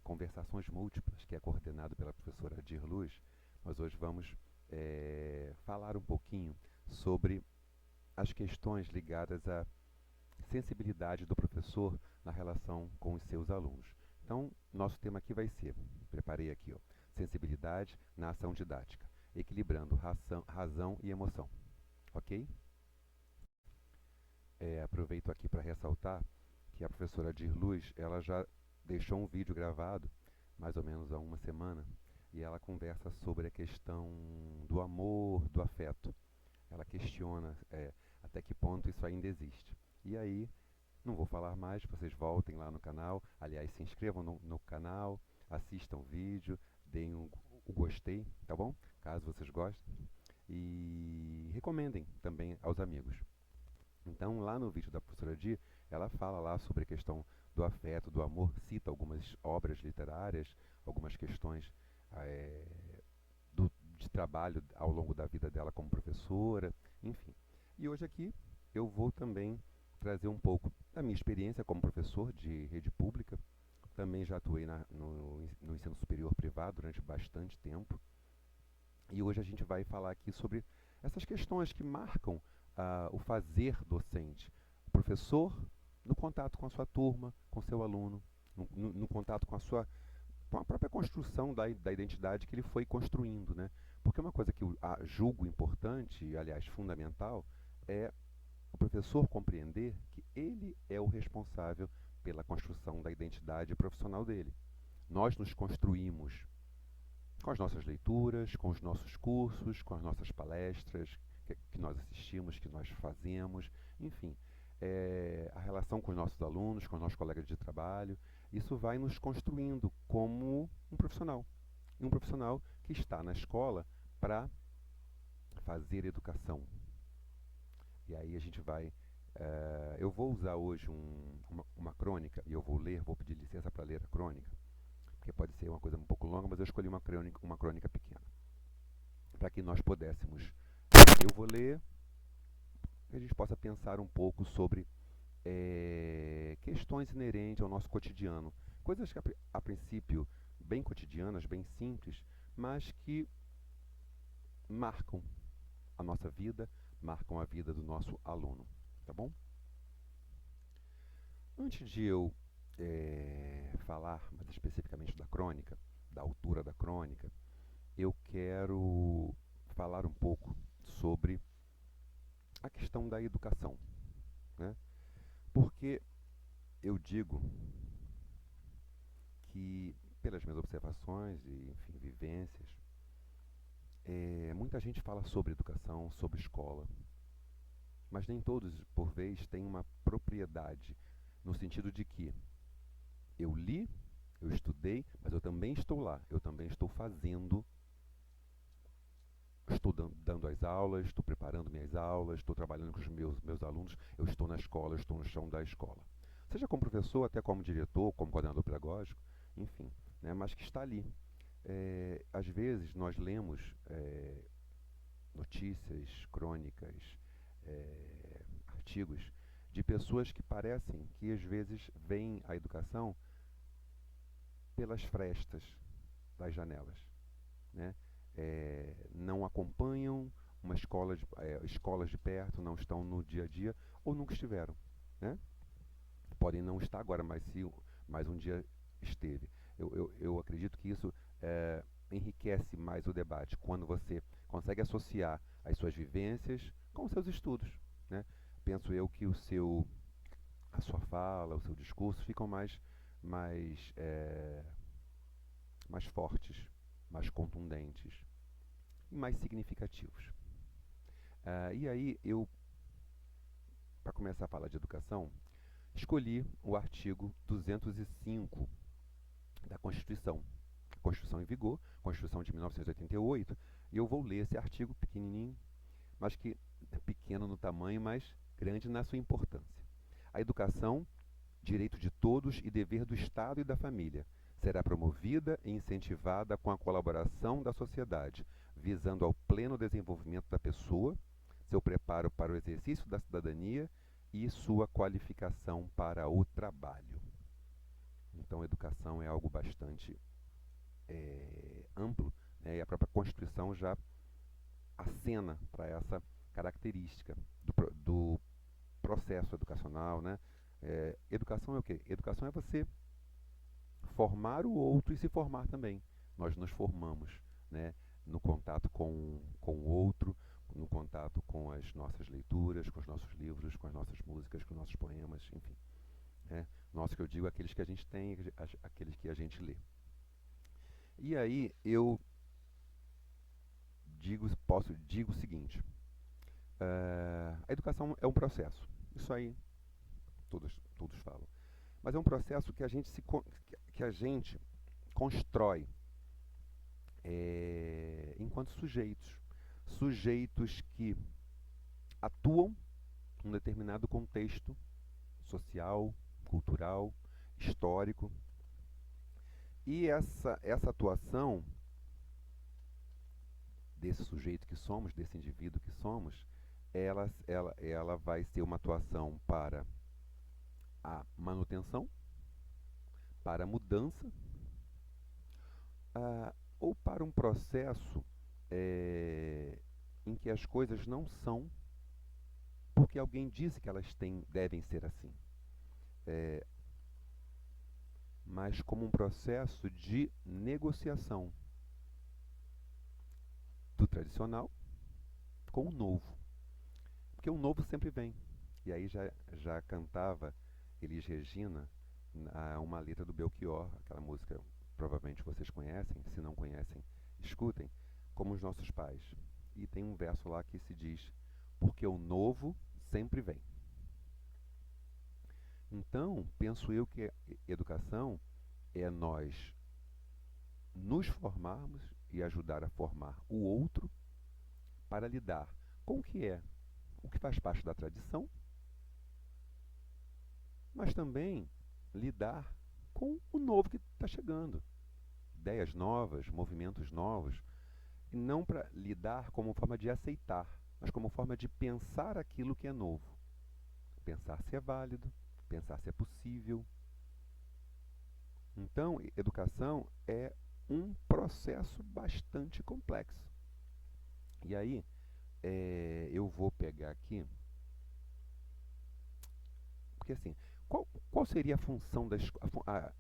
Conversações Múltiplas, que é coordenado pela professora Adir Luz. Nós hoje vamos falar um pouquinho sobre as questões ligadas à sensibilidade do professor na relação com os seus alunos. Então, nosso tema aqui vai ser, preparei aqui, ó, sensibilidade na ação didática, equilibrando razão e emoção. Ok? Aproveito aqui para ressaltar que a professora Adir Luz, ela já deixou um vídeo gravado, mais ou menos há uma semana, e ela conversa sobre a questão do amor, do afeto. Ela questiona até que ponto isso ainda existe. E aí, não vou falar mais, vocês voltem lá no canal, aliás, se inscrevam no canal, assistam o vídeo, deem o gostei, tá bom? Caso vocês gostem. E recomendem também aos amigos. Então, lá no vídeo da professora Di, ela fala lá sobre a questão do afeto, do amor, cita algumas obras literárias, algumas questões eh, de trabalho ao longo da vida dela como professora, enfim. E hoje aqui eu vou também trazer um pouco da minha experiência como professor de rede pública. Também já atuei no ensino superior privado durante bastante tempo. E hoje a gente vai falar aqui sobre essas questões que marcam o fazer docente. O professor no contato com a sua turma, com seu aluno, no contato com com a própria construção da identidade que ele foi construindo, né? Porque uma coisa que eu julgo importante, e aliás fundamental, é o professor compreender que ele é o responsável pela construção da identidade profissional dele. Nós nos construímos com as nossas leituras, com os nossos cursos, com as nossas palestras que nós assistimos, que nós fazemos, enfim, a relação com os nossos alunos, com os nossos colegas de trabalho, isso vai nos construindo como um profissional. E um profissional que está na escola para fazer educação. E aí a gente vai... eu vou usar hoje uma crônica, e eu vou pedir licença para ler a crônica, porque pode ser uma coisa um pouco longa, mas eu escolhi uma crônica pequena, para que nós pudéssemos... Eu vou ler, que a gente possa pensar um pouco sobre questões inerentes ao nosso cotidiano. Coisas que, a princípio, bem cotidianas, bem simples, mas que marcam a nossa vida, marcam a vida do nosso aluno. Tá bom? Antes de eu falar mais especificamente da crônica, da autora da crônica, eu quero falar um pouco sobre a questão da educação, né? Porque eu digo que, pelas minhas observações e, enfim, vivências, muita gente fala sobre educação, sobre escola, mas nem todos, por vez, têm uma propriedade, no sentido de que eu li, eu estudei, mas eu também estou lá, eu também estou fazendo, estou dando as aulas, estou preparando minhas aulas, estou trabalhando com os meus alunos, eu estou na escola, eu estou no chão da escola. Seja como professor, até como diretor, como coordenador pedagógico, enfim, né, mas que está ali. Às vezes nós lemos notícias, crônicas, artigos de pessoas que parecem que às vezes veem a educação pelas frestas das janelas, né? Não acompanham escolas de perto, não estão no dia a dia ou nunca estiveram, né? Podem não estar agora, mas se mais um dia esteve. Eu acredito que isso enriquece mais o debate quando você consegue associar as suas vivências com os seus estudos, né? Penso eu que a sua fala, o seu discurso ficam mais, mais fortes, mais contundentes e mais significativos. E aí para começar a falar de educação, escolhi o artigo 205 da Constituição. A Constituição em vigor, Constituição de 1988, e eu vou ler esse artigo pequenininho, mas que é pequeno no tamanho, mas grande na sua importância. A educação, direito de todos e dever do Estado e da família, será promovida e incentivada com a colaboração da sociedade, visando ao pleno desenvolvimento da pessoa, seu preparo para o exercício da cidadania e sua qualificação para o trabalho. Então, educação é algo bastante amplo, né? E a própria Constituição já acena para essa característica do processo educacional, né? Educação é o quê? Educação é você formar o outro e se formar também. Nós nos formamos, né? No contato com o outro, no contato com as nossas leituras, com os nossos livros, com as nossas músicas, com os nossos poemas, enfim. Né? Nosso que eu digo, aqueles que a gente tem, aqueles que a gente lê. E aí eu digo o seguinte: a educação é um processo. Isso aí todos falam. Mas é um processo que que a gente constrói enquanto sujeitos que atuam num determinado contexto social, cultural, histórico. E essa atuação desse sujeito que somos, desse indivíduo que somos, ela vai ser uma atuação para a manutenção, para a mudança, ou para um processo em que as coisas não são porque alguém disse que elas devem ser assim, mas como um processo de negociação do tradicional com o novo. Porque o novo sempre vem. E aí já cantava Elis Regina uma letra do Belchior, aquela música provavelmente vocês conhecem, se não conhecem, escutem, como os nossos pais. E tem um verso lá que se diz: porque o novo sempre vem. Então, penso eu que educação é nós nos formarmos e ajudar a formar o outro para lidar com o que faz parte da tradição, mas também lidar com o novo que está chegando. Ideias novas, movimentos novos, e não para lidar como forma de aceitar, mas como forma de pensar aquilo que é novo. Pensar se é válido, pensar se é possível. Então, educação é um processo bastante complexo. E aí, eu vou pegar aqui, porque assim, qual seria a função da escola?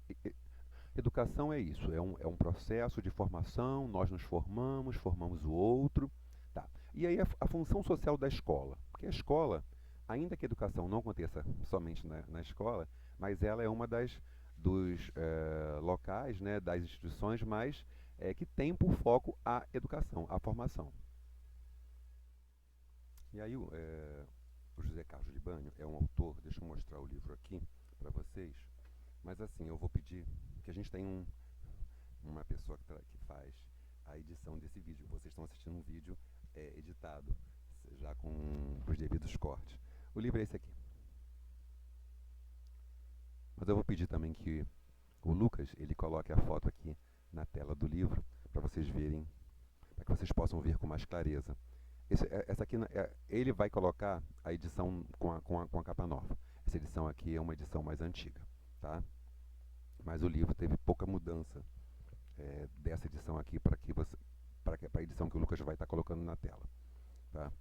Educação é isso, é um processo de formação, nós nos formamos o outro. Tá. E aí a função social da escola, porque a escola, ainda que a educação não aconteça somente na escola, mas ela é uma dos locais, né, das instituições mais que tem por foco a educação, a formação. E aí o José Carlos Libânio é um autor, deixa eu mostrar o livro aqui para vocês, mas assim, eu vou pedir que a gente tem uma pessoa que faz a edição desse vídeo. Vocês estão assistindo um vídeo editado, já com os devidos cortes. O livro é esse aqui. Mas eu vou pedir também que o Lucas, ele coloque a foto aqui na tela do livro, para vocês verem, para que vocês possam ver com mais clareza. Essa aqui, ele vai colocar a edição com a capa nova. Essa edição aqui é uma edição mais antiga, tá? Mas o livro teve pouca mudança dessa edição aqui para a edição que o Lucas vai estar colocando na tela, tá?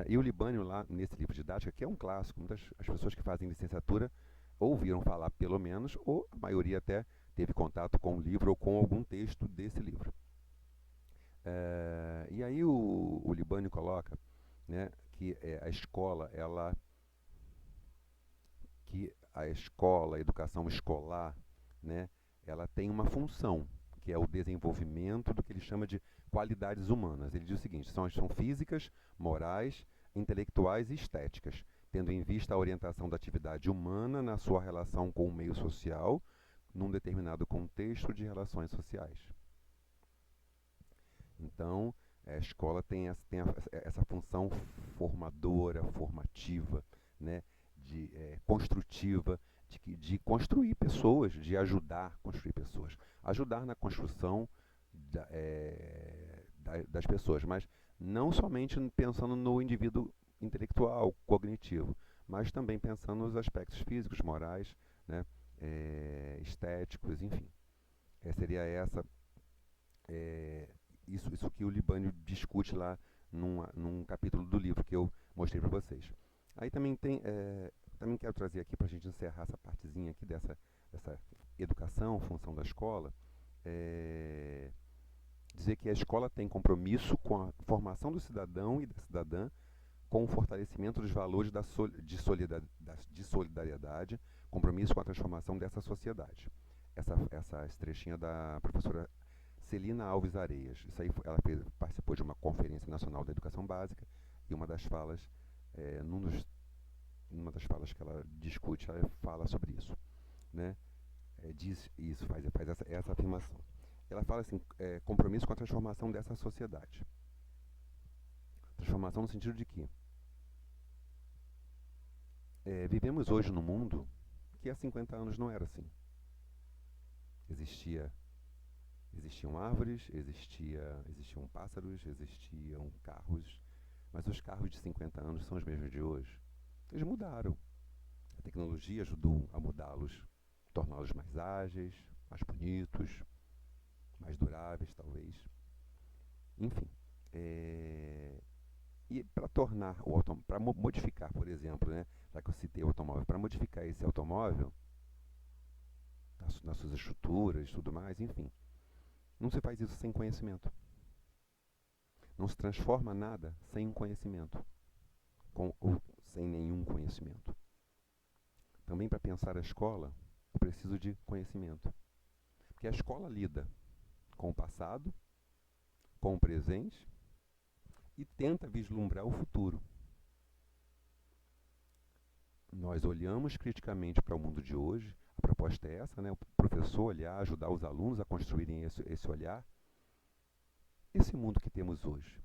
E o Libânio lá nesse livro didático, que é um clássico, as pessoas que fazem licenciatura ouviram falar pelo menos, ou a maioria até teve contato com o livro ou com algum texto desse livro. E aí o Libânio coloca, né, que a escola, a educação escolar, né, ela tem uma função, que é o desenvolvimento do que ele chama de qualidades humanas. Ele diz o seguinte: são físicas, morais, intelectuais e estéticas, tendo em vista a orientação da atividade humana na sua relação com o meio social, num determinado contexto de relações sociais. Então, a escola tem essa função formadora, formativa, né, construtiva, de construir pessoas, de ajudar a construir pessoas. Ajudar na construção das pessoas, mas não somente pensando no indivíduo intelectual, cognitivo, mas também pensando nos aspectos físicos, morais, né, estéticos, enfim. Seria é, isso que o Libânio discute lá num capítulo do livro que eu mostrei para vocês. Aí também quero trazer aqui para a gente encerrar essa partezinha aqui dessa educação, função da escola, dizer que a escola tem compromisso com a formação do cidadão e da cidadã, com o fortalecimento dos valores de solidariedade, compromisso com a transformação dessa sociedade. Essa trechinha da professora Celina Alves Areias. Isso aí, ela participou de uma conferência nacional da educação básica e uma das falas, numa das falas que ela discute, ela fala sobre isso, né? Diz isso, faz essa afirmação. Ela fala assim, compromisso com a transformação dessa sociedade. Transformação no sentido de que vivemos hoje num mundo que há 50 anos não era assim. Existiam árvores, existiam pássaros, existiam carros, mas os carros de 50 anos são os mesmos de hoje. Eles mudaram. A tecnologia ajudou a mudá-los, torná-los mais ágeis, mais bonitos, mais duráveis, talvez. Enfim. E para tornar para modificar, por exemplo, né, já que eu citei o automóvel, para modificar esse automóvel, nas suas estruturas e tudo mais, enfim, não se faz isso sem conhecimento. Não se transforma nada sem um conhecimento, ou sem nenhum conhecimento. Também para pensar a escola, eu preciso de conhecimento. Porque a escola lida com o passado, com o presente e tenta vislumbrar o futuro. Nós olhamos criticamente para o mundo de hoje, a proposta é essa, né? O professor olhar, ajudar os alunos a construírem esse olhar. Esse mundo que temos hoje,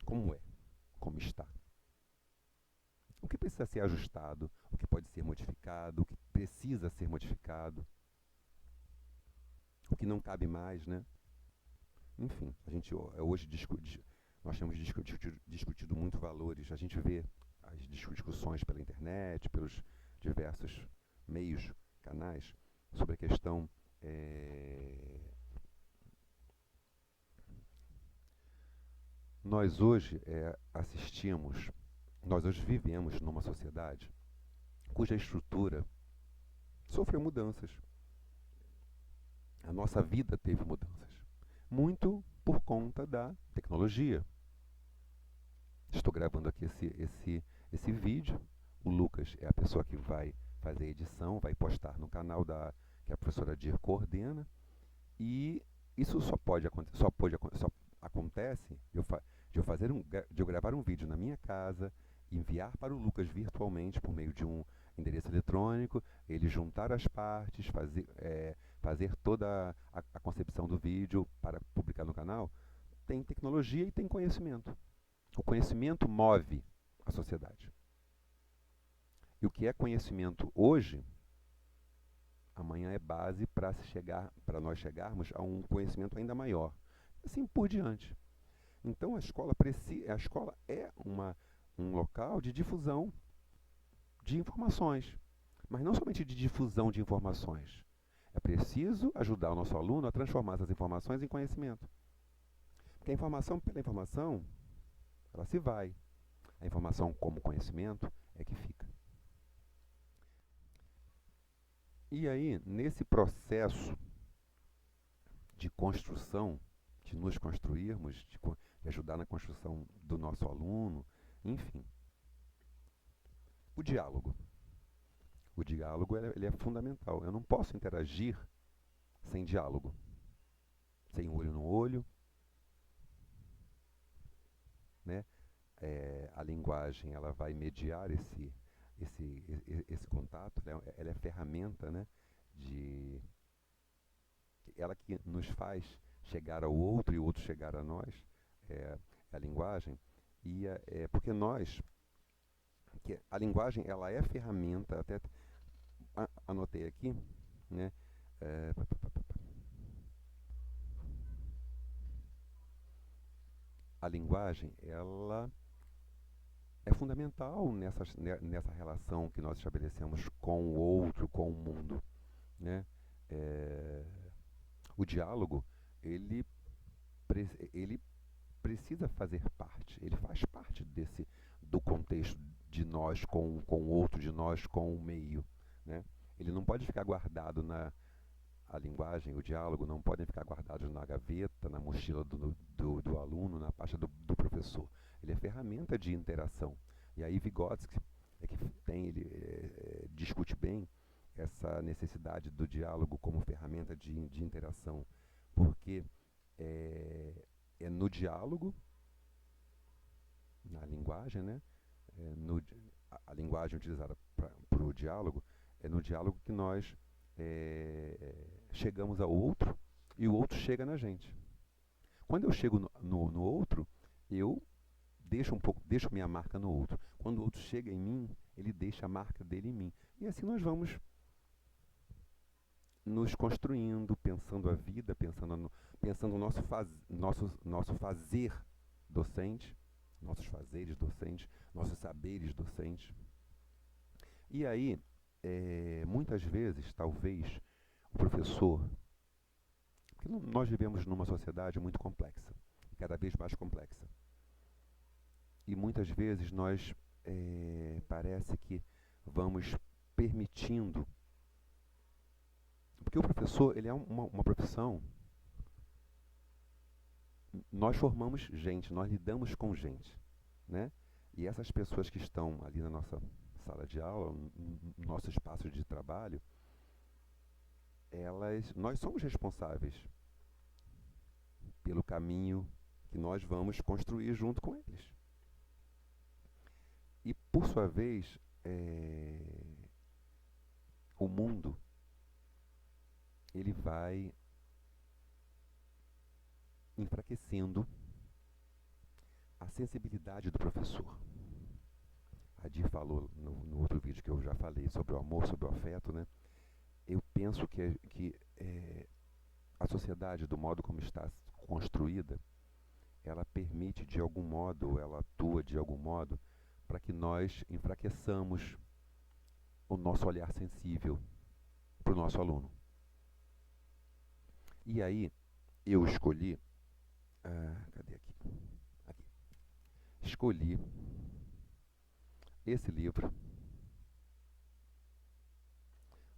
como é? Como está? O que precisa ser ajustado? O que pode ser modificado? O que precisa ser modificado? O que não cabe mais, né? Enfim, a gente hoje nós temos discutido muito valores. A gente vê as discussões pela internet, pelos diversos meios, canais, sobre a questão nós hoje nós hoje vivemos numa sociedade cuja estrutura sofreu mudanças. A nossa vida teve mudanças. Muito por conta da tecnologia. Estou gravando aqui esse vídeo. O Lucas é a pessoa que vai fazer a edição, vai postar no canal que a professora Dir coordena. E isso só acontece de eu gravar um vídeo na minha casa, enviar para o Lucas virtualmente por meio de um endereço eletrônico, ele juntar as partes, fazer toda a concepção do vídeo para publicar no canal. Tem tecnologia e tem conhecimento. O conhecimento move a sociedade. E o que é conhecimento hoje, amanhã é base para nós chegarmos a um conhecimento ainda maior. Assim por diante. Então a escola é um local de difusão de informações, mas não somente de difusão de informações. É preciso ajudar o nosso aluno a transformar essas informações em conhecimento. Porque a informação pela informação, ela se vai. A informação como conhecimento é que fica. E aí, nesse processo de construção, de nos construirmos, de ajudar na construção do nosso aluno, enfim, o diálogo. O diálogo ele é fundamental. Eu não posso interagir sem diálogo, sem olho no olho, né? A linguagem ela vai mediar esse contato. Ela é ferramenta, né? Ela que nos faz chegar ao outro e o outro chegar a nós, a linguagem. E porque que a linguagem ela é ferramenta, até anotei aqui, né? A linguagem ela é fundamental nessa relação que nós estabelecemos com o outro, com o mundo, né? É, o diálogo, ele, ele precisa fazer parte, ele faz parte do contexto de nós com o outro, de nós com o meio, né? Ele não pode ficar guardado a linguagem, o diálogo não podem ficar guardados na gaveta, na mochila do aluno, na pasta do professor. Ele é ferramenta de interação. E aí Vygotsky ele discute bem essa necessidade do diálogo como ferramenta de interação, porque é no diálogo, na linguagem, né? A linguagem utilizada para o diálogo, é no diálogo que nós chegamos ao outro e o outro chega na gente. Quando eu chego no outro, eu deixo minha marca no outro. Quando o outro chega em mim, ele deixa a marca dele em mim. E assim nós vamos nos construindo, pensando a vida, pensando o nosso fazer docente, nossos fazeres docentes, nossos saberes docentes. E aí, muitas vezes, talvez, o professor, porque nós vivemos numa sociedade muito complexa, cada vez mais complexa. E muitas vezes nós parece que vamos permitindo, porque o professor, ele é uma profissão, nós formamos gente, nós lidamos com gente, né? E essas pessoas que estão ali na nossa sala de aula, no nosso espaço de trabalho, nós somos responsáveis pelo caminho que nós vamos construir junto com eles. E, por sua vez, o mundo, ele vai enfraquecendo a sensibilidade do professor. A Dir falou no outro vídeo que eu já falei sobre o amor, sobre o afeto, né? Eu penso que a sociedade, do modo como está construída, ela permite de algum modo, ela atua de algum modo, para que nós enfraqueçamos o nosso olhar sensível para o nosso aluno. E aí, eu escolhi... cadê aqui? Aqui. Escolhi esse livro.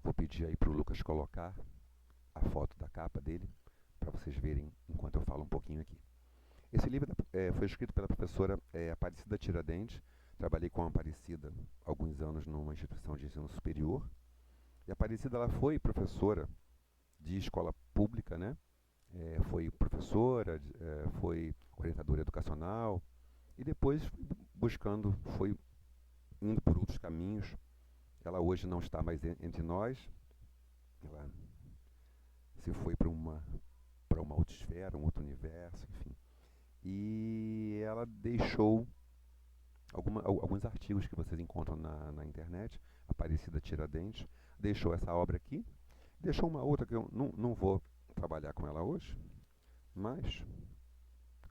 Vou pedir aí para o Lucas colocar a foto da capa dele, para vocês verem enquanto eu falo um pouquinho aqui. Esse livro foi escrito pela professora Aparecida Tiradentes. Trabalhei com a Aparecida há alguns anos numa instituição de ensino superior. E a Aparecida, ela foi professora de escola pública, né? Foi professora, foi orientadora educacional, e depois foi indo por outros caminhos. Ela hoje não está mais entre nós, ela se foi para uma outra esfera, um outro universo, enfim. E ela deixou alguns artigos que vocês encontram na internet. Aparecida Tiradentes deixou essa obra aqui, deixou uma outra que eu não vou trabalhar com ela hoje, mas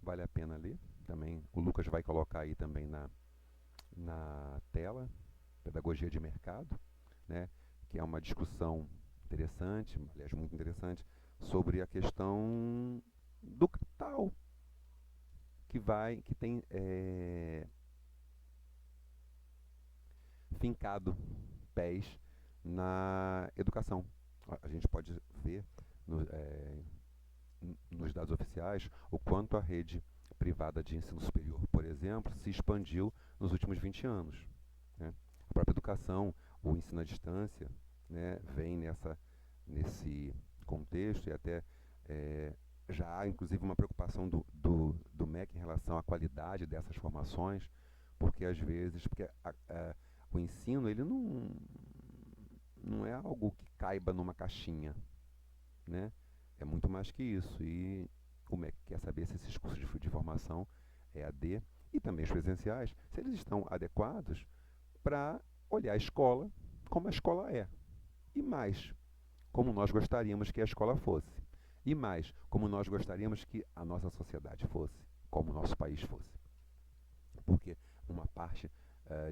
vale a pena ler. Também o Lucas vai colocar aí também na tela, Pedagogia de Mercado, né, que é uma discussão interessante, aliás, muito interessante, sobre a questão do capital que tem fincado pés na educação. A gente pode ver nos dados oficiais o quanto a rede privada de ensino superior, por exemplo, se expandiu nos últimos 20 anos. Né? A própria educação, o ensino à distância, né, vem nesse contexto, e até já há inclusive uma preocupação do MEC em relação à qualidade dessas formações, porque às vezes o ensino ele não é algo que caiba numa caixinha, né? É muito mais que isso. E o MEC quer saber se esses cursos de formação EAD e também os presenciais, se eles estão adequados para olhar a escola como a escola é. E mais, como nós gostaríamos que a escola fosse. E mais, como nós gostaríamos que a nossa sociedade fosse, como o nosso país fosse. Porque uma parte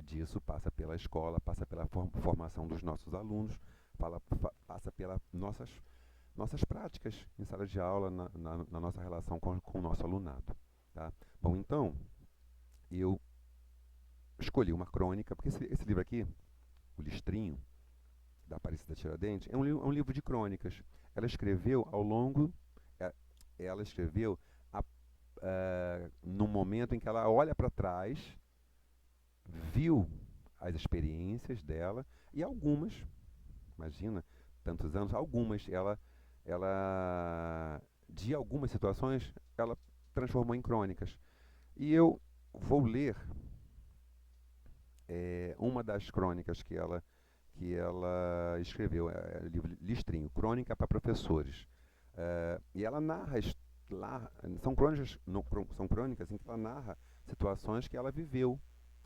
disso passa pela escola, passa pela formação dos nossos alunos, passa pelas nossas práticas em sala de aula, na nossa relação com o nosso alunado. Tá? Bom, então, eu escolhi uma crônica, porque esse livro aqui, O Listrinho, da Aparecida Tiradentes, é um livro de crônicas. Ela escreveu ao longo, ela escreveu no momento em que ela olha para trás, viu as experiências dela, e algumas, imagina, tantos anos, de algumas situações, ela transformou em crônicas. E eu vou ler uma das crônicas que ela escreveu, o livro Listrinho, Crônica para Professores. E ela narra, são crônicas em que ela narra situações que ela viveu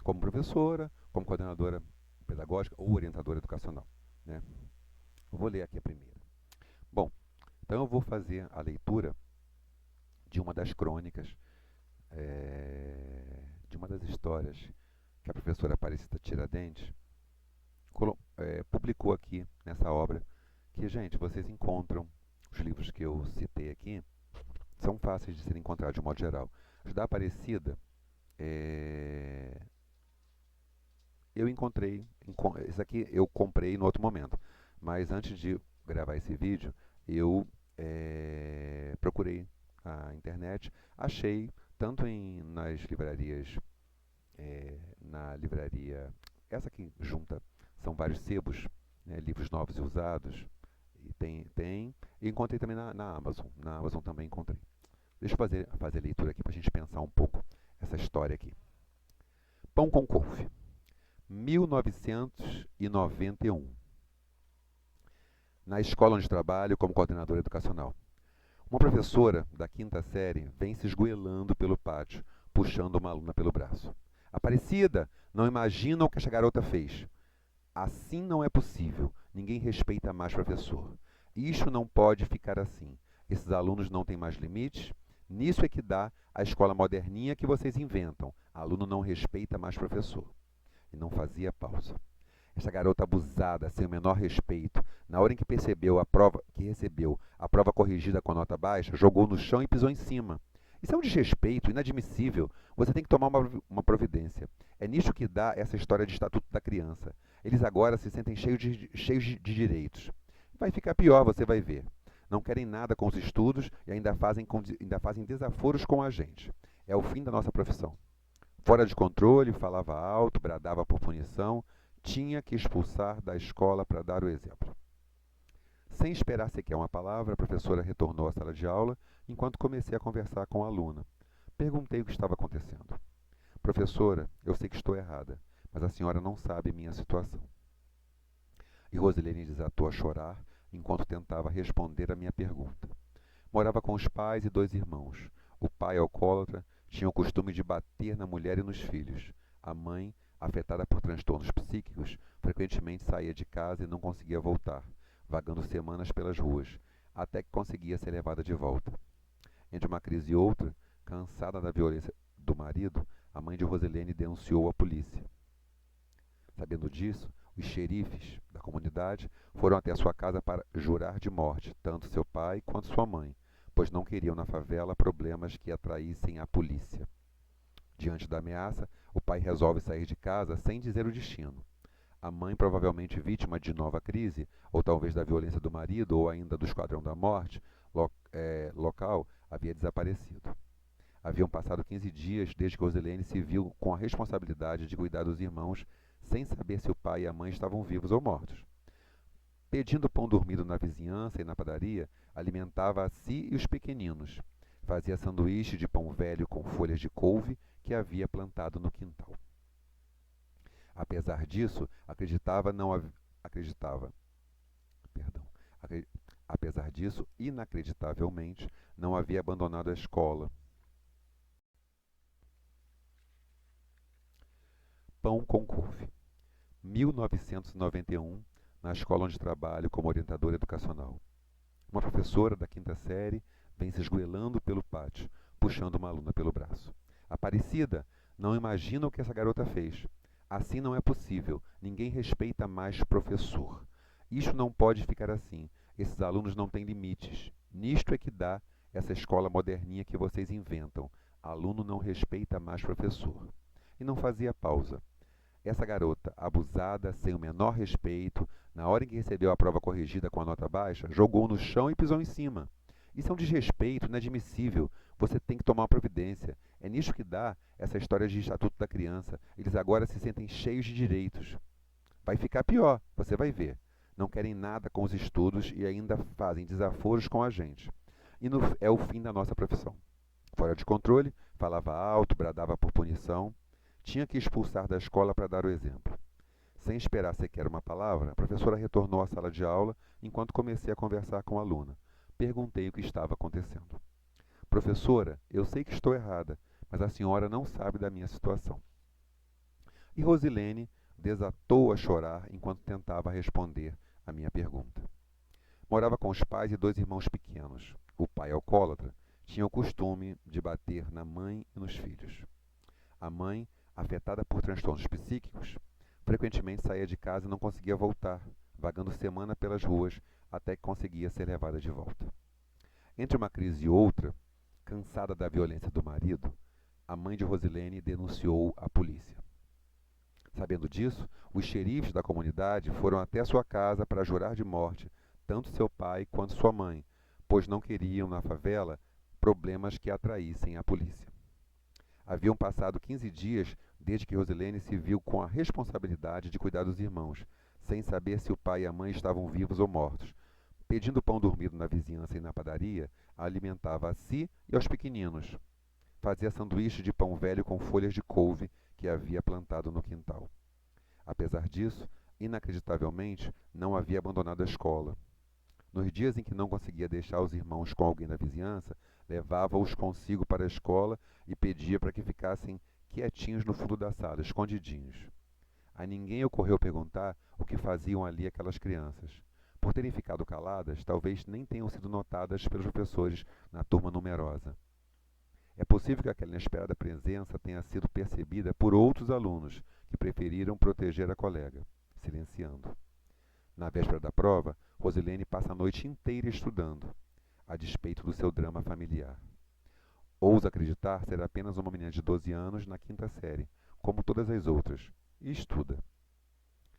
como professora, como coordenadora pedagógica ou orientadora educacional. Né? Eu vou ler aqui a primeira. Bom, então eu vou fazer a leitura de uma das crônicas, de uma das histórias que a professora Aparecida Tiradentes publicou aqui nessa obra, que, gente, vocês encontram os livros que eu citei aqui, são fáceis de serem encontrados de modo geral. Os da Aparecida, eu encontrei, esse aqui eu comprei no outro momento, mas antes de gravar esse vídeo, eu procurei a internet, achei tanto nas livrarias, na livraria, essa aqui junta, são vários sebos, né, livros novos e usados, e encontrei também na Amazon. Na Amazon também encontrei. Deixa eu fazer a leitura aqui para a gente pensar um pouco essa história aqui. Pão com couve, 1991. Na escola onde trabalho como coordenadora educacional. Uma professora da quinta série vem se esgoelando pelo pátio, puxando uma aluna pelo braço. Aparecida, não imagina o que essa garota fez. Assim não é possível. Ninguém respeita mais professor. Isto não pode ficar assim. Esses alunos não têm mais limites. Nisso é que dá a escola moderninha que vocês inventam. Aluno não respeita mais professor. E não fazia pausa. Essa garota abusada, sem o menor respeito, na hora em que recebeu a prova corrigida com nota baixa, jogou no chão e pisou em cima. Isso é um desrespeito inadmissível. Você tem que tomar uma providência. É nisso que dá essa história de Estatuto da Criança. Eles agora se sentem cheios de direitos. Vai ficar pior, você vai ver. Não querem nada com os estudos e ainda fazem desaforos com a gente. É o fim da nossa profissão. Fora de controle, falava alto, bradava por punição, tinha que expulsar da escola para dar o exemplo. Sem esperar sequer uma palavra, a professora retornou à sala de aula, enquanto comecei a conversar com a aluna. Perguntei o que estava acontecendo. Professora, eu sei que estou errada, mas a senhora não sabe minha situação. E Rosilene desatou a chorar, enquanto tentava responder à minha pergunta. Morava com os pais e 2 irmãos. O pai, alcoólatra, tinha o costume de bater na mulher e nos filhos. A mãe, afetada por transtornos psíquicos, frequentemente saía de casa e não conseguia voltar, vagando semanas pelas ruas, até que conseguia ser levada de volta. Entre uma crise e outra, cansada da violência do marido, a mãe de Rosilene denunciou a polícia. Sabendo disso, os xerifes da comunidade foram até sua casa para jurar de morte, tanto seu pai quanto sua mãe, pois não queriam na favela problemas que atraíssem a polícia. Diante da ameaça, o pai resolve sair de casa sem dizer o destino. A mãe, provavelmente vítima de nova crise, ou talvez da violência do marido, ou ainda do esquadrão da morte local, havia desaparecido. Haviam passado 15 dias desde que Rosilene se viu com a responsabilidade de cuidar dos irmãos, sem saber se o pai e a mãe estavam vivos ou mortos. Pedindo pão dormido na vizinhança e na padaria, alimentava a si e os pequeninos. Fazia sanduíche de pão velho com folhas de couve que havia plantado no quintal. Apesar disso, apesar disso, inacreditavelmente, não havia abandonado a escola. Pão com couve. 1991, na escola onde trabalho como orientadora educacional. Uma professora da quinta série vem se esgoelando pelo pátio, puxando uma aluna pelo braço. Aparecida, não imagina o que essa garota fez. Assim não é possível. Ninguém respeita mais professor. Isto não pode ficar assim. Esses alunos não têm limites. Nisto é que dá essa escola moderninha que vocês inventam. Aluno não respeita mais professor. E não fazia pausa. Essa garota, abusada, sem o menor respeito, na hora em que recebeu a prova corrigida com a nota baixa, jogou no chão e pisou em cima. Isso é um desrespeito inadmissível. Você tem que tomar uma providência. É nisso que dá essa história de Estatuto da Criança. Eles agora se sentem cheios de direitos. Vai ficar pior, você vai ver. Não querem nada com os estudos e ainda fazem desaforos com a gente. É o fim da nossa profissão. Fora de controle, falava alto, bradava por punição. Tinha que expulsar da escola para dar o exemplo. Sem esperar sequer uma palavra, a professora retornou à sala de aula enquanto comecei a conversar com a aluna. Perguntei o que estava acontecendo. Professora, eu sei que estou errada, mas a senhora não sabe da minha situação. E Rosilene desatou a chorar enquanto tentava responder à minha pergunta. Morava com os pais e 2 irmãos pequenos. O pai, alcoólatra, tinha o costume de bater na mãe e nos filhos. A mãe, afetada por transtornos psíquicos, frequentemente saía de casa e não conseguia voltar, vagando semana pelas ruas até que conseguia ser levada de volta. Entre uma crise e outra, cansada da violência do marido, a mãe de Rosilene denunciou a polícia. Sabendo disso, os xerifes da comunidade foram até sua casa para jurar de morte tanto seu pai quanto sua mãe, pois não queriam na favela problemas que atraíssem a polícia. Haviam passado 15 dias desde que Rosilene se viu com a responsabilidade de cuidar dos irmãos, sem saber se o pai e a mãe estavam vivos ou mortos. Pedindo pão dormido na vizinhança e na padaria, alimentava a si e aos pequeninos. Fazia sanduíche de pão velho com folhas de couve que havia plantado no quintal. Apesar disso, inacreditavelmente, não havia abandonado a escola. Nos dias em que não conseguia deixar os irmãos com alguém da vizinhança, levava-os consigo para a escola e pedia para que ficassem quietinhos no fundo da sala, escondidinhos. A ninguém ocorreu perguntar o que faziam ali aquelas crianças. Por terem ficado caladas, talvez nem tenham sido notadas pelos professores na turma numerosa. É possível que aquela inesperada presença tenha sido percebida por outros alunos que preferiram proteger a colega, silenciando. Na véspera da prova, Rosilene passa a noite inteira estudando, a despeito do seu drama familiar. Ousa acreditar ser apenas uma menina de 12 anos na quinta série, como todas as outras, e estuda.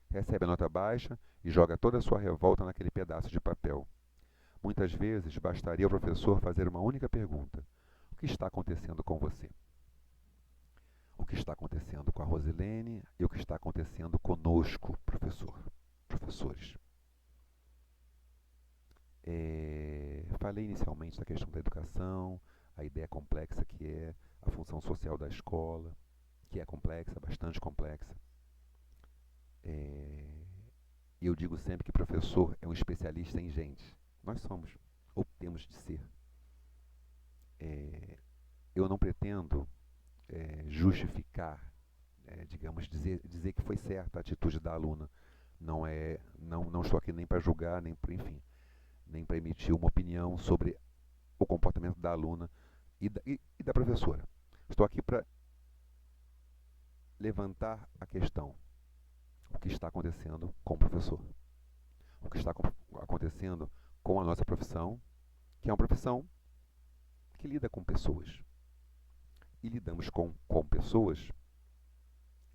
Recebe a nota baixa e joga toda a sua revolta naquele pedaço de papel. Muitas vezes bastaria ao professor fazer uma única pergunta: o que está acontecendo com você? O que está acontecendo com a Rosilene e o que está acontecendo conosco, professores. Falei inicialmente da questão da educação, a ideia complexa que é a função social da escola, que é complexa, bastante complexa. E eu digo sempre que professor é um especialista em gente. Nós somos, ou temos de ser. Eu não pretendo justificar, digamos, dizer que foi certa a atitude da aluna. Não estou aqui nem para julgar, nem para emitir uma opinião sobre o comportamento da aluna e da professora. Estou aqui para levantar a questão: o que está acontecendo com o professor? O que está acontecendo com a nossa profissão, que é uma profissão que lida com pessoas. E lidamos com pessoas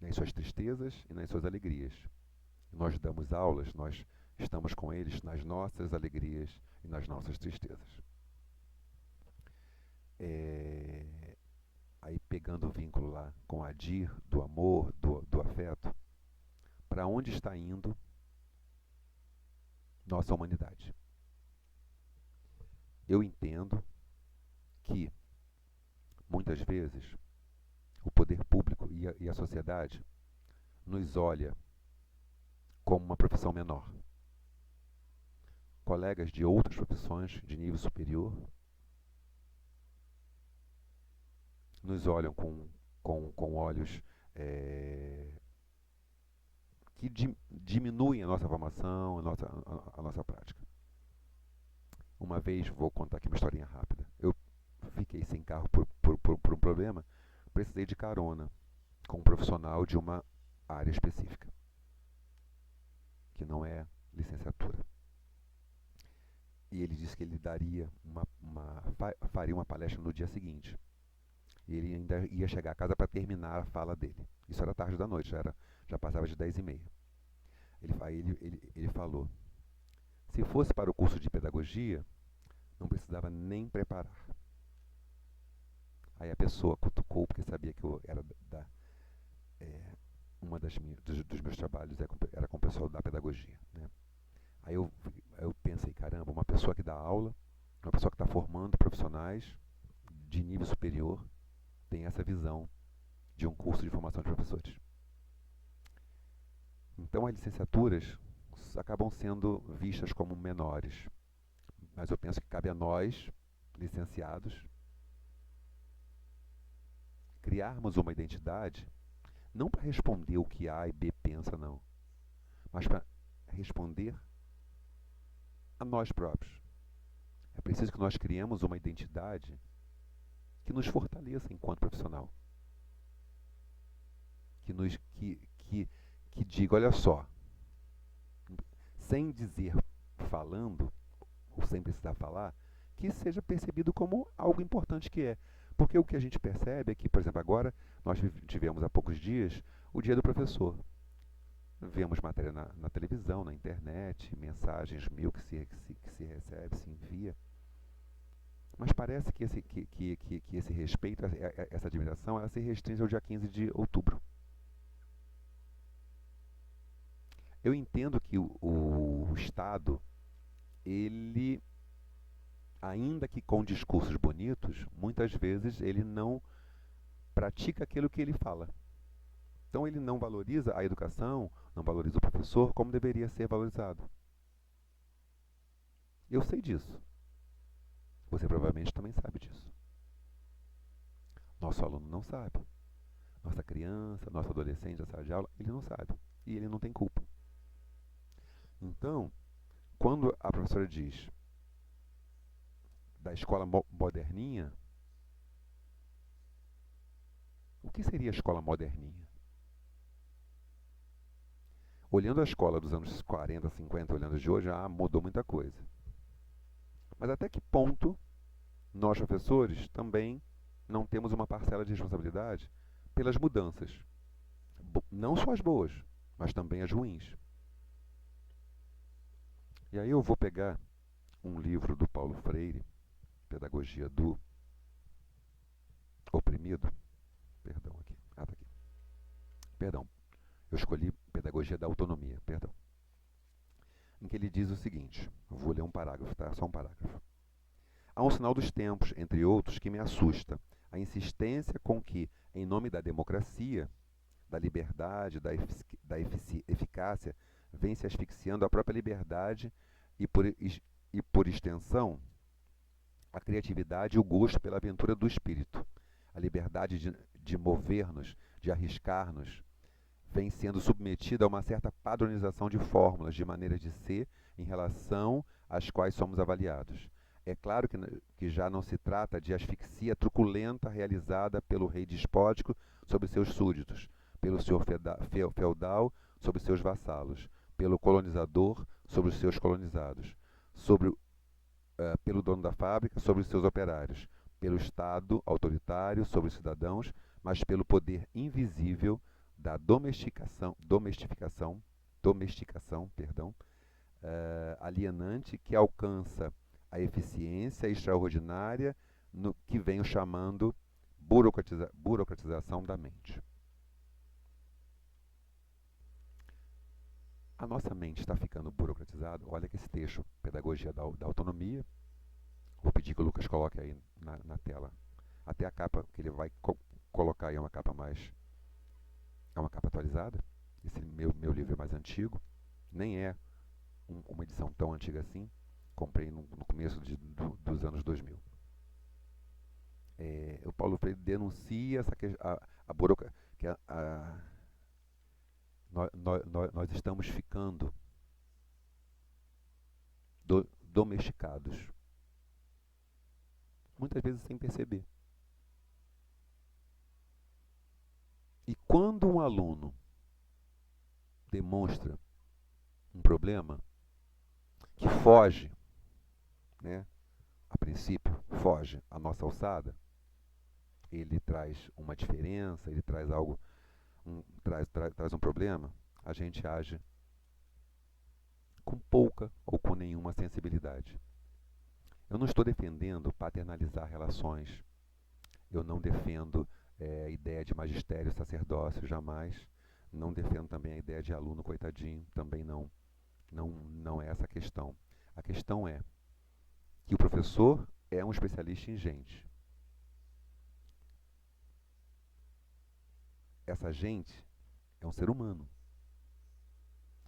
nas suas tristezas e nas suas alegrias. Nós damos aulas, nós estamos com eles nas nossas alegrias e nas nossas tristezas. Aí pegando o vínculo lá com a Adir, do amor, do afeto, para onde está indo nossa humanidade? Eu entendo que, muitas vezes, o poder público e a sociedade nos olha como uma profissão menor. Colegas de outras profissões de nível superior nos olham com olhos que diminuem a nossa formação, a nossa prática. Uma vez, vou contar aqui uma historinha rápida. Eu fiquei sem carro por um problema, precisei de carona com um profissional de uma área específica, que não é licenciatura. E ele disse que ele faria uma palestra no dia seguinte. E ele ainda ia chegar a casa para terminar a fala dele. Isso era tarde da noite, já passava de 10h30. Ele falou, se fosse para o curso de pedagogia, não precisava nem preparar. Aí a pessoa cutucou, porque sabia que eu era dos meus trabalhos era com o pessoal da pedagogia, né? Aí eu pensei, caramba, uma pessoa que dá aula, uma pessoa que está formando profissionais de nível superior, tem essa visão de um curso de formação de professores. Então as licenciaturas acabam sendo vistas como menores, mas eu penso que cabe a nós, licenciados, criarmos uma identidade, não para responder o que A e B pensa, não, mas para responder a nós próprios. É preciso que nós criemos uma identidade que nos fortaleça enquanto profissional. Que diga, olha só, sem dizer falando, ou sem precisar falar, que seja percebido como algo importante que é. Porque o que a gente percebe é que, por exemplo, agora nós tivemos há poucos dias o Dia do Professor. Vemos matéria na televisão, na internet, mensagens mil que se recebe, se envia. Mas parece que esse respeito, essa admiração, ela se restringe ao dia 15 de outubro. Eu entendo que o Estado, ele, ainda que com discursos bonitos, muitas vezes ele não pratica aquilo que ele fala. Então ele não valoriza a educação, não valoriza o professor como deveria ser valorizado. Eu sei disso. Você provavelmente também sabe disso. Nosso aluno não sabe. Nossa criança, nosso adolescente da sala de aula, ele não sabe. E ele não tem culpa. Então, quando a professora diz da escola moderninha, o que seria a escola moderninha? Olhando a escola dos anos 40, 50, olhando de hoje, mudou muita coisa. Mas até que ponto nós, professores, também não temos uma parcela de responsabilidade pelas mudanças? Não só as boas, mas também as ruins. E aí eu vou pegar um livro do Paulo Freire, Pedagogia do Oprimido. Perdão, aqui. Tá aqui. Perdão. Eu escolhi Pedagogia da Autonomia, perdão. Em que ele diz o seguinte, eu vou ler um parágrafo, tá? Só um parágrafo. Há um sinal dos tempos, entre outros, que me assusta. A insistência com que, em nome da democracia, da liberdade, da eficácia, vem se asfixiando a própria liberdade e, por extensão, a criatividade e o gosto pela aventura do espírito. A liberdade de mover-nos, de arriscar-nos, vem sendo submetida a uma certa padronização de fórmulas, de maneiras de ser, em relação às quais somos avaliados. É claro que já não se trata de asfixia truculenta realizada pelo rei despótico sobre seus súditos, pelo senhor feudal sobre seus vassalos, pelo colonizador sobre os seus colonizados, pelo dono da fábrica sobre os seus operários, pelo Estado autoritário sobre os cidadãos, mas pelo poder invisível da domesticação, alienante que alcança a eficiência extraordinária no que venho chamando burocratização da mente. A nossa mente está ficando burocratizada. Olha que esse texto, Pedagogia da Autonomia, vou pedir que o Lucas coloque aí na tela. Até a capa que ele vai colocar aí é uma capa atualizada. Esse meu livro é mais antigo, nem é uma edição tão antiga assim. Comprei no começo dos anos 2000. O Paulo Freire denuncia a burocracia, nós estamos ficando domesticados, muitas vezes sem perceber. E quando um aluno demonstra um problema que foge, né, a princípio, foge à nossa alçada, ele traz uma diferença, ele traz algo, traz um problema, a gente age com pouca ou com nenhuma sensibilidade. Eu não estou defendendo paternalizar relações, eu não defendo a ideia de magistério, sacerdócio, jamais. Não defendo também a ideia de aluno coitadinho, também não. Não é essa a questão. A questão é que o professor é um especialista em gente. Essa gente é um ser humano.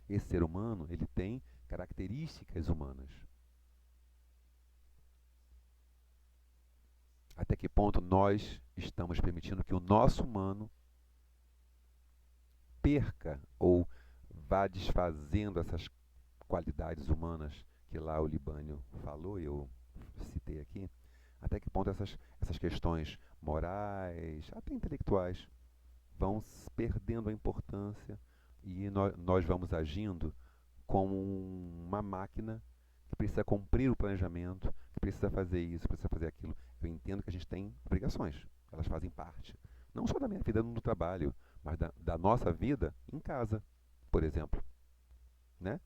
Esse ser humano, ele tem características humanas. Até que ponto nós estamos permitindo que o nosso humano perca ou vá desfazendo essas qualidades humanas que lá o Libânio falou e eu citei aqui? Até que ponto essas questões morais, até intelectuais, vão perdendo a importância e nós vamos agindo como uma máquina que precisa cumprir o planejamento, que precisa fazer isso, precisa fazer aquilo. Eu entendo que a gente tem obrigações, elas fazem parte, não só da minha vida no trabalho, mas da nossa vida em casa, por exemplo, né?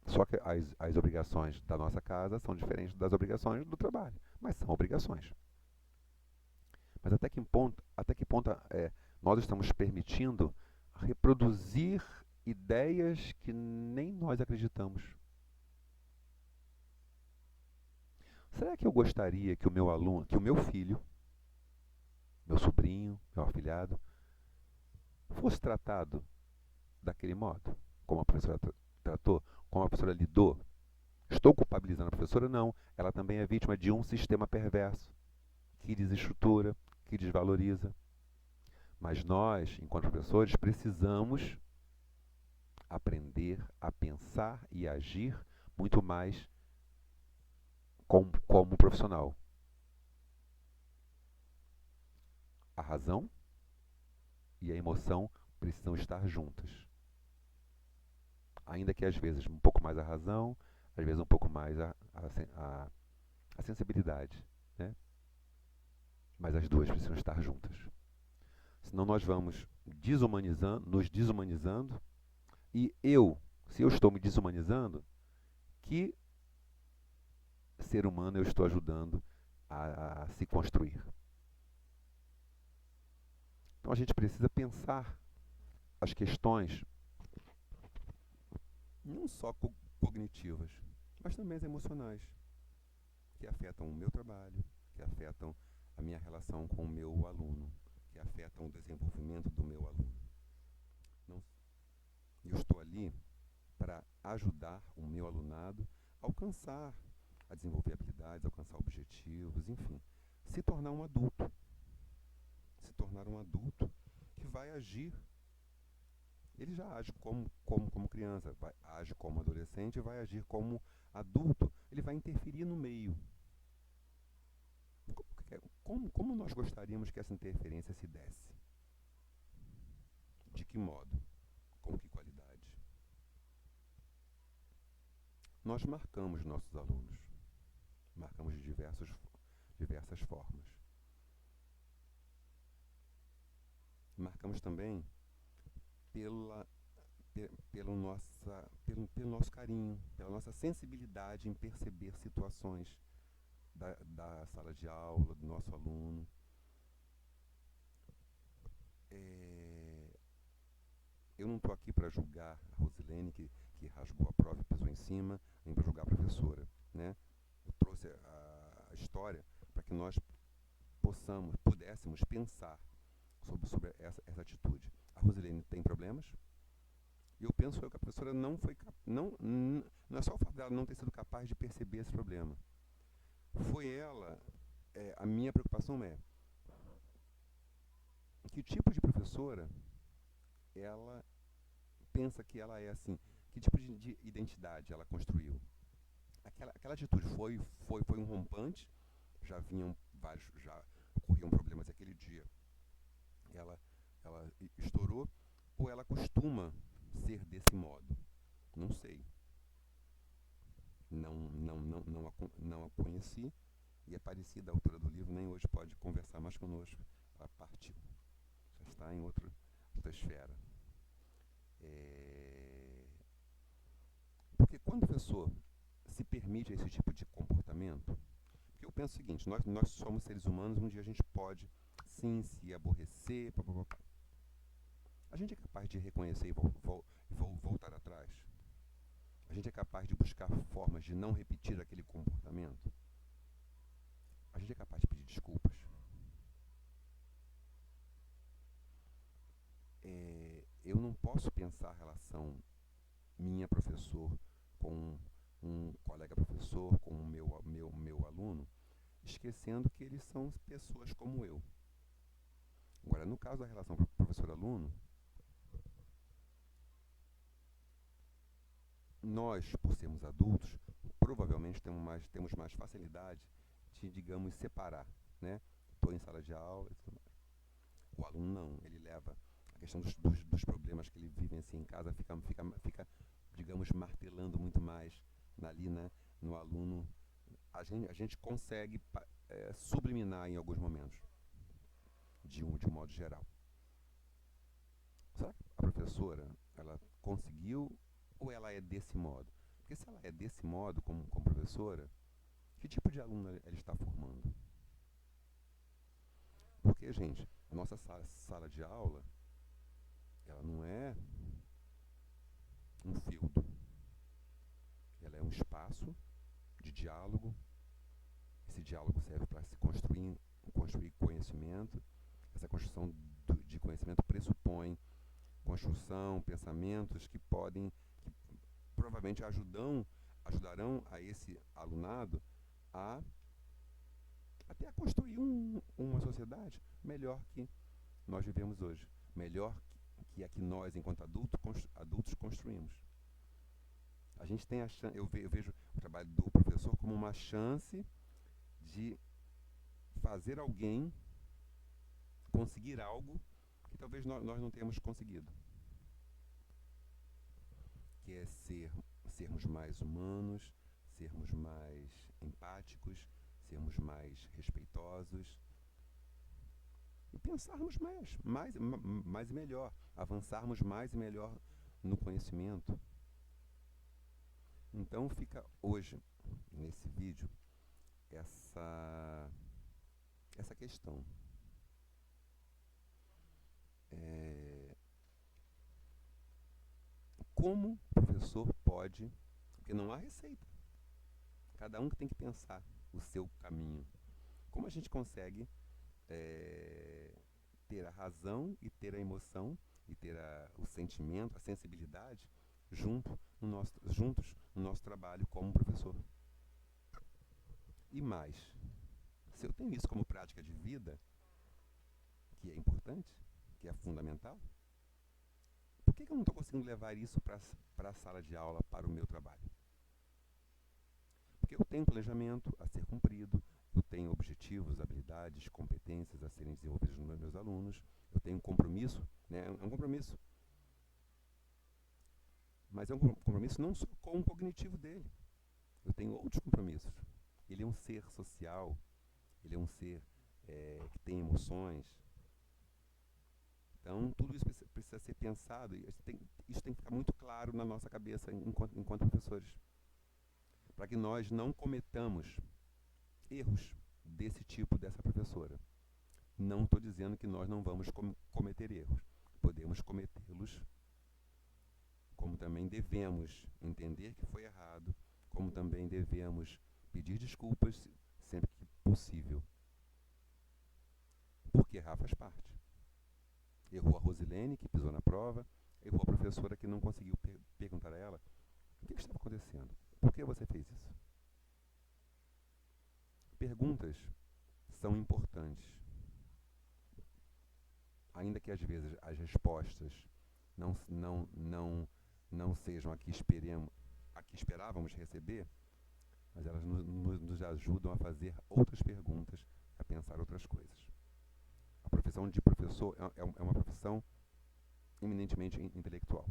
Só que as obrigações da nossa casa são diferentes das obrigações do trabalho, mas são obrigações. Mas até que ponto nós estamos permitindo reproduzir ideias que nem nós acreditamos? Será que eu gostaria que o meu aluno, que o meu filho, meu sobrinho, meu afilhado, fosse tratado daquele modo, como a professora tratou, como a professora lidou? Estou culpabilizando a professora? Não. Ela também é vítima de um sistema perverso que desestrutura, que desvaloriza. Mas nós, enquanto professores, precisamos aprender a pensar e agir muito mais como profissional. A razão e a emoção precisam estar juntas. Ainda que às vezes um pouco mais a razão, às vezes um pouco mais a sensibilidade, né? Mas as duas precisam estar juntas. Senão nós vamos nos desumanizando, e se eu estou me desumanizando, que ser humano eu estou ajudando a se construir? Então a gente precisa pensar as questões não só cognitivas, mas também as emocionais, que afetam o meu trabalho, que afetam a minha relação com o meu aluno, que afetam o desenvolvimento do meu aluno. Não, eu estou ali para ajudar o meu alunado a alcançar, a desenvolver habilidades, alcançar objetivos, enfim, se tornar um adulto. Se tornar um adulto que vai agir. Ele já age como criança, age como adolescente e vai agir como adulto. Ele vai interferir no meio. Como nós gostaríamos que essa interferência se desse? De que modo? Com que qualidade? Nós marcamos nossos alunos. Marcamos de diversas formas. Marcamos também pelo nosso carinho, pela nossa sensibilidade em perceber situações da sala de aula, do nosso aluno. Eu não estou aqui para julgar a Rosilene, que rasgou a prova e pisou em cima, nem para julgar a professora, né? Eu trouxe a história para que nós pudéssemos pensar sobre essa atitude. A Rosilene tem problemas, e eu penso que a professora não é só o fato dela não ter sido capaz de perceber esse problema. Foi ela, a minha preocupação é que tipo de professora ela pensa que ela é assim, que tipo de identidade ela construiu. Aquela atitude foi um rompante, já ocorriam problemas aquele dia, ela estourou, ou ela costuma ser desse modo? Não sei. Não a conheci, e Aparecida, a autora do livro, nem hoje pode conversar mais conosco. Ela partiu. Já está em outra esfera. Porque quando o professor se permite esse tipo de comportamento, porque eu penso o seguinte, nós somos seres humanos, um dia a gente pode, sim, se aborrecer, papapá. A gente é capaz de reconhecer e voltar atrás? A gente é capaz de buscar formas de não repetir aquele comportamento? A gente é capaz de pedir desculpas? Eu não posso pensar a relação minha professor com um colega professor, com o meu aluno, esquecendo que eles são pessoas como eu. Agora, no caso da relação professor-aluno, nós, por sermos adultos, provavelmente temos mais facilidade de, digamos, separar, né? Estou em sala de aula e tudo mais. O aluno não, ele leva a questão dos problemas que ele vivencia em casa, fica, digamos, martelando muito mais ali, né, no aluno. A gente consegue subliminar em alguns momentos, de um modo geral. Será que a professora, ela conseguiu, ou ela é desse modo? Porque se ela é desse modo, como professora, que tipo de aluno ela está formando? Porque, gente, a nossa sala de aula, ela não é um fieldo. Ela é um espaço de diálogo. Esse diálogo serve para se construir conhecimento. Essa construção de conhecimento pressupõe construção, pensamentos que provavelmente ajudarão a esse alunado a até a construir uma sociedade melhor que nós vivemos hoje, melhor que a que nós, enquanto adultos construímos. A gente tem eu vejo o trabalho do professor como uma chance de fazer alguém conseguir algo que talvez nós não tenhamos conseguido, que é sermos mais humanos, sermos mais empáticos, sermos mais respeitosos e pensarmos mais e melhor, avançarmos mais e melhor no conhecimento. Então fica hoje, nesse vídeo, essa questão. Como o professor pode, porque não há receita, cada um que tem que pensar o seu caminho. Como a gente consegue ter a razão e ter a emoção e ter o sentimento, a sensibilidade juntos no nosso trabalho como professor? E mais, se eu tenho isso como prática de vida, que é importante, que é fundamental, por que eu não estou conseguindo levar isso para a sala de aula, para o meu trabalho? Porque eu tenho planejamento a ser cumprido, eu tenho objetivos, habilidades, competências a serem desenvolvidas nos meus alunos, eu tenho um compromisso, né? É um compromisso. Mas é um compromisso não só com o cognitivo dele. Eu tenho outros compromissos. Ele é um ser social, ele é um ser que tem emoções. Então, tudo isso precisa ser pensado, e isso tem que ficar muito claro na nossa cabeça enquanto professores, para que nós não cometamos erros desse tipo, dessa professora. Não estou dizendo que nós não vamos cometer erros. Podemos cometê-los, como também devemos entender que foi errado, como também devemos pedir desculpas sempre que possível. Porque errar faz parte. Errou a Rosilene, que pisou na prova, errou a professora, que não conseguiu perguntar a ela o que estava acontecendo, por que você fez isso. Perguntas são importantes, ainda que às vezes as respostas não sejam a que esperávamos receber, mas elas nos ajudam a fazer outras perguntas, a pensar outras coisas. A profissão de professor é uma profissão eminentemente intelectual.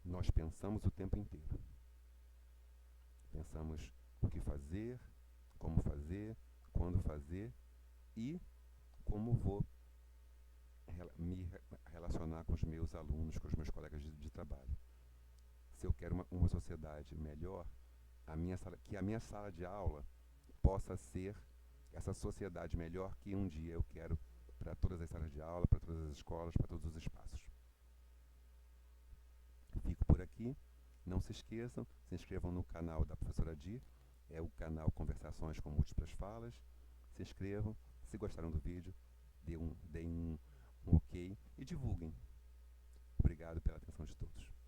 Nós pensamos o tempo inteiro. Pensamos o que fazer, como fazer, quando fazer e como vou me relacionar com os meus alunos, com os meus colegas de trabalho. Se eu quero uma sociedade melhor, que a minha sala de aula possa ser essa sociedade melhor que um dia eu quero para todas as salas de aula, para todas as escolas, para todos os espaços. Fico por aqui. Não se esqueçam, se inscrevam no canal da professora Di, é o canal Conversações com Múltiplas Falas. Se inscrevam, se gostaram do vídeo, deem um ok e divulguem. Obrigado pela atenção de todos.